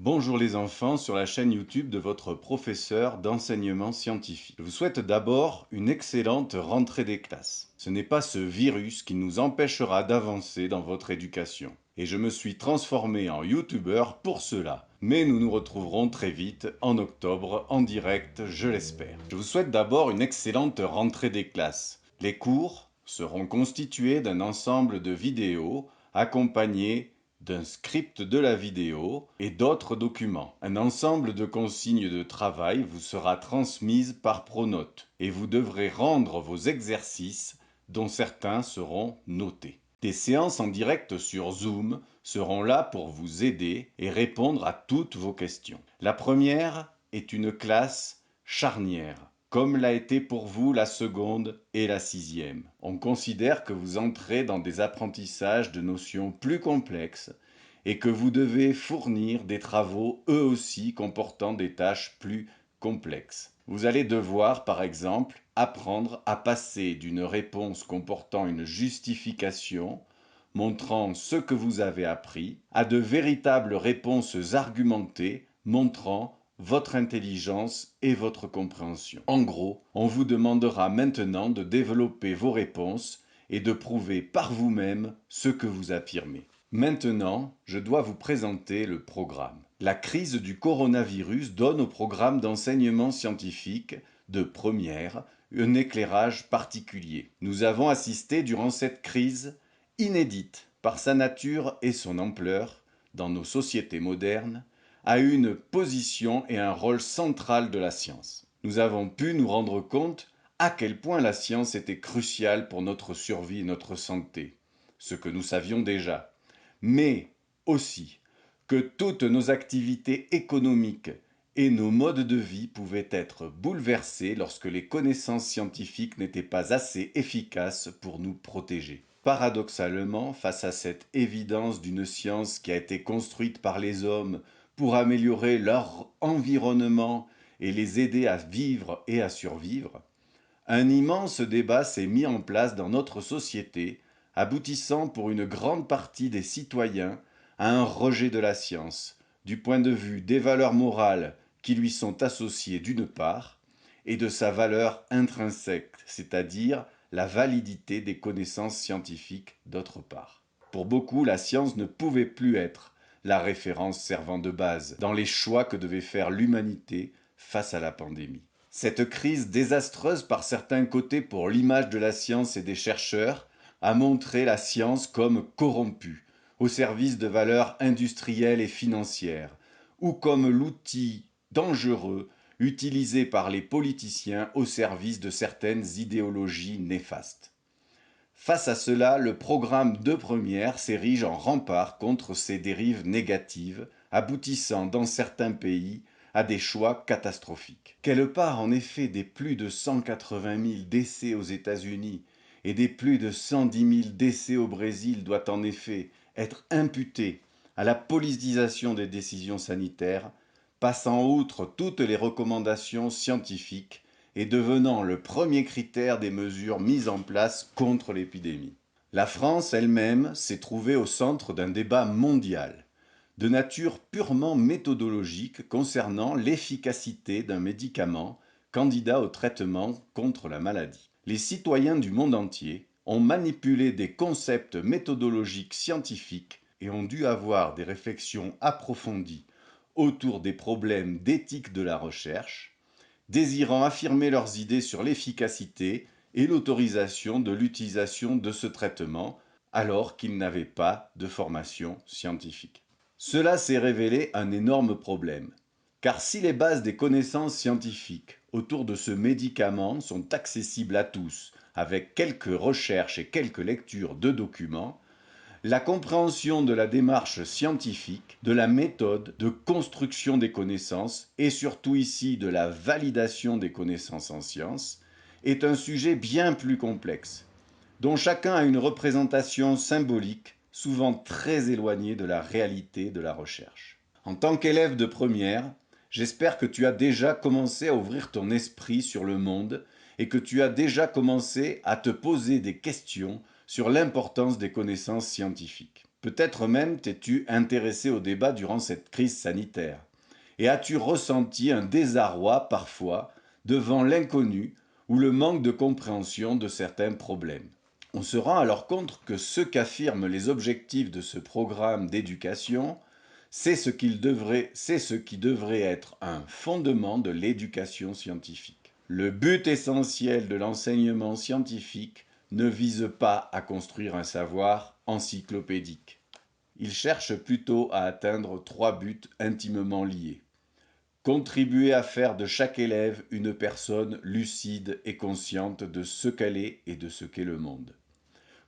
Bonjour les enfants sur la chaîne YouTube de votre professeur d'enseignement scientifique. Je vous souhaite d'abord une excellente rentrée des classes. Ce n'est pas ce virus qui nous empêchera d'avancer dans votre éducation. Et je me suis transformé en YouTubeur pour cela. Mais nous nous retrouverons très vite en octobre en direct, je l'espère. Je vous souhaite d'abord une excellente rentrée des classes. Les cours seront constitués d'un ensemble de vidéos accompagnées d'un script de la vidéo et d'autres documents. Un ensemble de consignes de travail vous sera transmise par Pronote et vous devrez rendre vos exercices dont certains seront notés. Des séances en direct sur Zoom seront là pour vous aider et répondre à toutes vos questions. La première est une classe charnière, comme l'a été pour vous la seconde et la sixième. On considère que vous entrez dans des apprentissages de notions plus complexes et que vous devez fournir des travaux eux aussi comportant des tâches plus complexes. Vous allez devoir, par exemple, apprendre à passer d'une réponse comportant une justification montrant ce que vous avez appris à de véritables réponses argumentées montrant votre intelligence et votre compréhension. En gros, on vous demandera maintenant de développer vos réponses et de prouver par vous-même ce que vous affirmez. Maintenant, je dois vous présenter le programme. La crise du coronavirus donne au programme d'enseignement scientifique de première un éclairage particulier. Nous avons assisté durant cette crise inédite par sa nature et son ampleur dans nos sociétés modernes, à une position et un rôle central de la science. Nous avons pu nous rendre compte à quel point la science était cruciale pour notre survie et notre santé, ce que nous savions déjà, mais aussi que toutes nos activités économiques et nos modes de vie pouvaient être bouleversés lorsque les connaissances scientifiques n'étaient pas assez efficaces pour nous protéger. Paradoxalement, face à cette évidence d'une science qui a été construite par les hommes pour améliorer leur environnement et les aider à vivre et à survivre, un immense débat s'est mis en place dans notre société, aboutissant pour une grande partie des citoyens à un rejet de la science, du point de vue des valeurs morales qui lui sont associées d'une part, et de sa valeur intrinsèque, c'est-à-dire la validité des connaissances scientifiques d'autre part. Pour beaucoup, la science ne pouvait plus être la référence servant de base dans les choix que devait faire l'humanité face à la pandémie. Cette crise désastreuse par certains côtés pour l'image de la science et des chercheurs a montré la science comme corrompue, au service de valeurs industrielles et financières, ou comme l'outil dangereux utilisé par les politiciens au service de certaines idéologies néfastes. Face à cela, le programme de première s'érige en rempart contre ces dérives négatives, aboutissant dans certains pays à des choix catastrophiques. Quelle part en effet des plus de 180 000 décès aux États-Unis et des plus de 110 000 décès au Brésil doit en effet être imputée à la politisation des décisions sanitaires, passant outre toutes les recommandations scientifiques et devenant le premier critère des mesures mises en place contre l'épidémie. La France elle-même s'est trouvée au centre d'un débat mondial, de nature purement méthodologique concernant l'efficacité d'un médicament candidat au traitement contre la maladie. Les citoyens du monde entier ont manipulé des concepts méthodologiques scientifiques et ont dû avoir des réflexions approfondies autour des problèmes d'éthique de la recherche, désirant affirmer leurs idées sur l'efficacité et l'autorisation de l'utilisation de ce traitement alors qu'ils n'avaient pas de formation scientifique. Cela s'est révélé un énorme problème, car si les bases des connaissances scientifiques autour de ce médicament sont accessibles à tous, avec quelques recherches et quelques lectures de documents, la compréhension de la démarche scientifique, de la méthode de construction des connaissances et surtout ici de la validation des connaissances en sciences est un sujet bien plus complexe, dont chacun a une représentation symbolique souvent très éloignée de la réalité de la recherche. En tant qu'élève de première, j'espère que tu as déjà commencé à ouvrir ton esprit sur le monde et que tu as déjà commencé à te poser des questions sur l'importance des connaissances scientifiques. Peut-être même t'es-tu intéressé au débat durant cette crise sanitaire. Et as-tu ressenti un désarroi parfois devant l'inconnu ou le manque de compréhension de certains problèmes? On se rend alors compte que ce qu'affirment les objectifs de ce programme d'éducation, c'est ce qui devrait être un fondement de l'éducation scientifique. Le but essentiel de l'enseignement scientifique ne vise pas à construire un savoir encyclopédique. Il cherche plutôt à atteindre trois buts intimement liés. Contribuer à faire de chaque élève une personne lucide et consciente de ce qu'elle est et de ce qu'est le monde.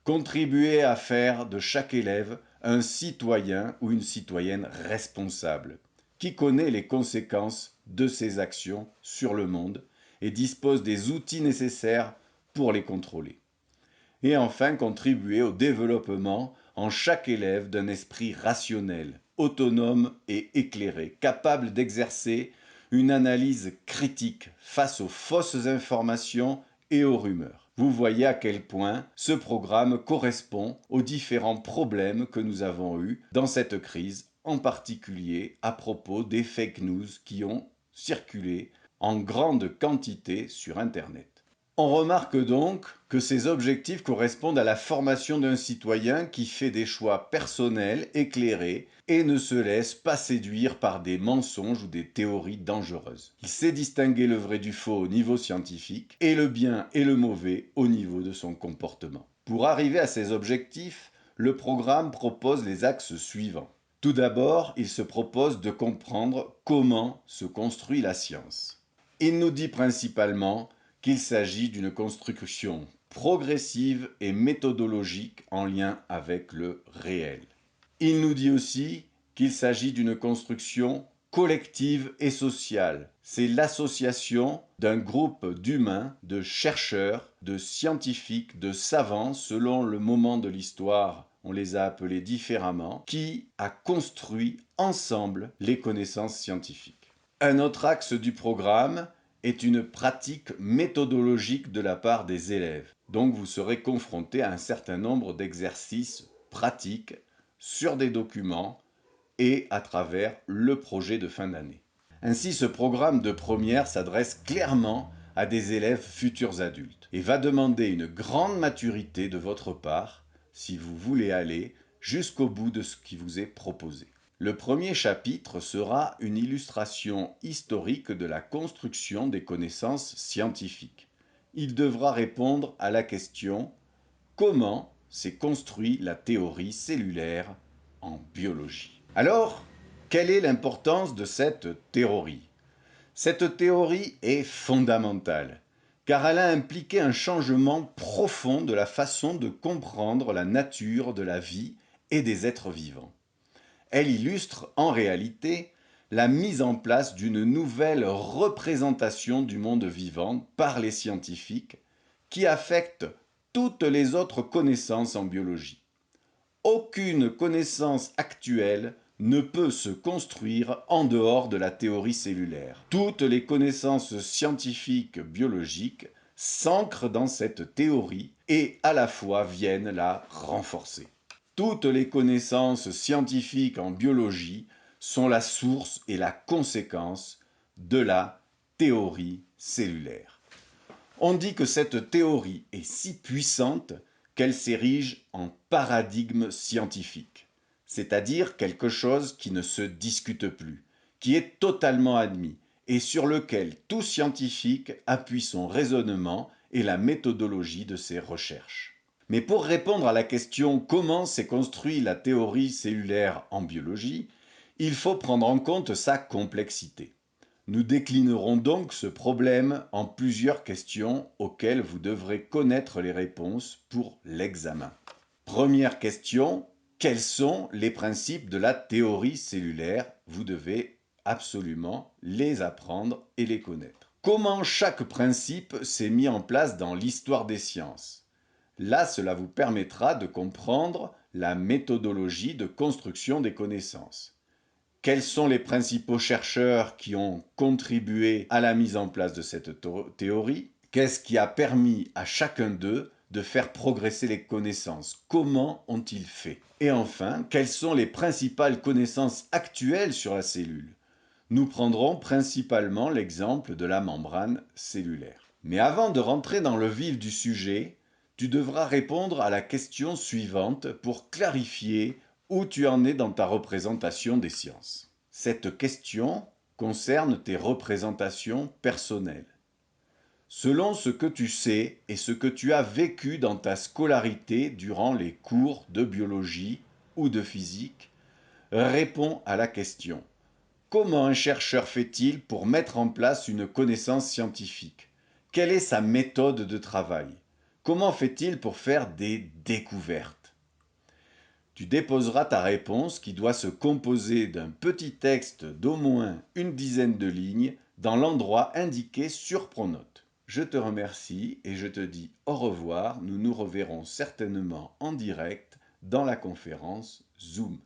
Contribuer à faire de chaque élève un citoyen ou une citoyenne responsable, qui connaît les conséquences de ses actions sur le monde et dispose des outils nécessaires pour les contrôler. Et enfin, contribuer au développement en chaque élève d'un esprit rationnel, autonome et éclairé, capable d'exercer une analyse critique face aux fausses informations et aux rumeurs. Vous voyez à quel point ce programme correspond aux différents problèmes que nous avons eus dans cette crise, en particulier à propos des fake news qui ont circulé en grande quantité sur Internet. On remarque donc que ces objectifs correspondent à la formation d'un citoyen qui fait des choix personnels, éclairés, et ne se laisse pas séduire par des mensonges ou des théories dangereuses. Il sait distinguer le vrai du faux au niveau scientifique, et le bien et le mauvais au niveau de son comportement. Pour arriver à ces objectifs, le programme propose les axes suivants. Tout d'abord, il se propose de comprendre comment se construit la science. Il nous dit principalement qu'il s'agit d'une construction progressive et méthodologique en lien avec le réel. Il nous dit aussi qu'il s'agit d'une construction collective et sociale. C'est l'association d'un groupe d'humains, de chercheurs, de scientifiques, de savants, selon le moment de l'histoire, on les a appelés différemment, qui a construit ensemble les connaissances scientifiques. Un autre axe du programme est une pratique méthodologique de la part des élèves. Donc vous serez confronté à un certain nombre d'exercices pratiques sur des documents et à travers le projet de fin d'année. Ainsi, ce programme de première s'adresse clairement à des élèves futurs adultes et va demander une grande maturité de votre part si vous voulez aller jusqu'au bout de ce qui vous est proposé. Le premier chapitre sera une illustration historique de la construction des connaissances scientifiques. Il devra répondre à la question « Comment s'est construite la théorie cellulaire en biologie ?» Alors, quelle est l'importance de cette théorie? Cette théorie est fondamentale, car elle a impliqué un changement profond de la façon de comprendre la nature de la vie et des êtres vivants. Elle illustre en réalité la mise en place d'une nouvelle représentation du monde vivant par les scientifiques qui affecte toutes les autres connaissances en biologie. Aucune connaissance actuelle ne peut se construire en dehors de la théorie cellulaire. Toutes les connaissances scientifiques biologiques s'ancrent dans cette théorie et à la fois viennent la renforcer. Toutes les connaissances scientifiques en biologie sont la source et la conséquence de la théorie cellulaire. On dit que cette théorie est si puissante qu'elle s'érige en paradigme scientifique, c'est-à-dire quelque chose qui ne se discute plus, qui est totalement admis et sur lequel tout scientifique appuie son raisonnement et la méthodologie de ses recherches. Mais pour répondre à la question comment s'est construite la théorie cellulaire en biologie, il faut prendre en compte sa complexité. Nous déclinerons donc ce problème en plusieurs questions auxquelles vous devrez connaître les réponses pour l'examen. Première question, quels sont les principes de la théorie cellulaire? Vous devez absolument les apprendre et les connaître. Comment chaque principe s'est mis en place dans l'histoire des sciences? Là, cela vous permettra de comprendre la méthodologie de construction des connaissances. Quels sont les principaux chercheurs qui ont contribué à la mise en place de cette théorie? Qu'est-ce qui a permis à chacun d'eux de faire progresser les connaissances? Comment ont-ils fait? Et enfin, quelles sont les principales connaissances actuelles sur la cellule? Nous prendrons principalement l'exemple de la membrane cellulaire. Mais avant de rentrer dans le vif du sujet, tu devras répondre à la question suivante pour clarifier où tu en es dans ta représentation des sciences. Cette question concerne tes représentations personnelles. Selon ce que tu sais et ce que tu as vécu dans ta scolarité durant les cours de biologie ou de physique, réponds à la question. Comment un chercheur fait-il pour mettre en place une connaissance scientifique? Quelle est sa méthode de travail? Comment fait-il pour faire des découvertes? Tu déposeras ta réponse qui doit se composer d'un petit texte d'au moins une dizaine de lignes dans l'endroit indiqué sur Pronote. Je te remercie et je te dis au revoir. Nous nous reverrons certainement en direct dans la conférence Zoom.